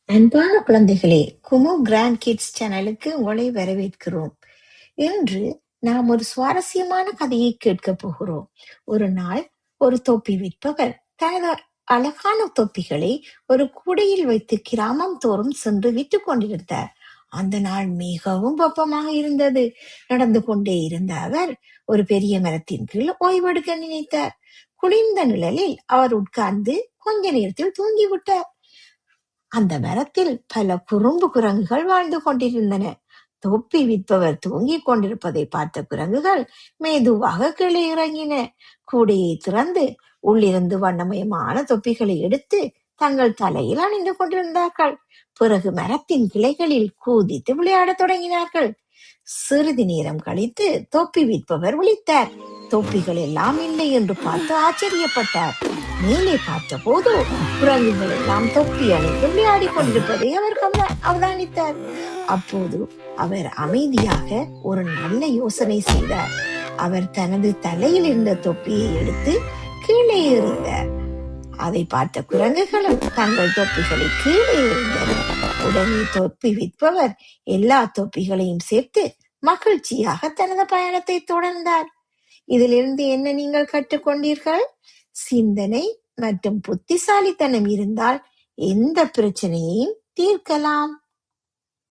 அன்பான குழந்தைகளே, குமு grand kids சேனலுக்கு உங்களை வரவேற்கிறோம். இன்று நாம் ஒரு சுவாரஸ்யமான கதையை கேட்கப் போகிறோம். ஒரு நாள் ஒரு தொப்பி விற்பவர் தனது அழகான தொப்பிகளை ஒரு கூடையில் வைத்து கிராமம் தோறும் சென்று விற்றுக் கொண்டிருந்தார். அந்த நாள் மிகவும் வெப்பமாக இருந்தது. நடந்து கொண்டே இருந்த அவர் ஒரு பெரிய மரத்தின் கீழ் ஓய்வெடுக்க நினைத்தார். குளிர்ந்த நிழலில் அவர் உட்கார்ந்து கொஞ்ச நேரத்தில் தூங்கிவிட்டார். அந்த மரத்தில் பல குறும்பு குரங்குகள் வாழ்ந்து கொண்டிருந்தன. தொப்பி விற்பவர் தூங்கிக் கொண்டிருப்பதை பார்த்த குரங்குகள் மெதுவாக கீழே இறங்கின. கூடையை திறந்து உள்ளிருந்து வண்ணமயமான தொப்பிகளை எடுத்து தங்கள் தலையில் அணிந்து கொண்டிருந்தார்கள். பிறகு மரத்தின் கிளைகளில் கூதித்து விளையாடத் தொடங்கினார்கள். சிறிது நேரம் கழித்து தொப்பி விற்பவர் விழித்தார். தொப்பிகள் எல்லாம் இல்லை என்று பார்த்து ஆச்சரியப்பட்டார். மேலே பார்த்த போது குரங்குகள் எல்லாம் தொப்பி அணிந்து விளையாடி கொண்டிருப்பதை அவர் அவதானித்தார். அப்போது அவர் அமைதியாக ஒரு நல்ல யோசனை செய்தார். அவர் தனது தலையில் இருந்த தொப்பியை எடுத்து கீழே எறிந்தார். அதை பார்த்த குரங்குகளும் தங்கள் தொப்பிகளை கீழே எறிந்தனர். உடனே தொப்பி விற்பவர் எல்லா தொப்பிகளையும் சேர்த்து மகிழ்ச்சியாக தனது பயணத்தை தொடர்ந்தார். இதிலிருந்து என்ன நீங்கள் கற்றுக்கொண்டீர்கள்? சிந்தனை மற்றும் புத்திசாலித்தனம் இருந்தால் எந்த பிரச்சனையையும் தீர்க்கலாம்.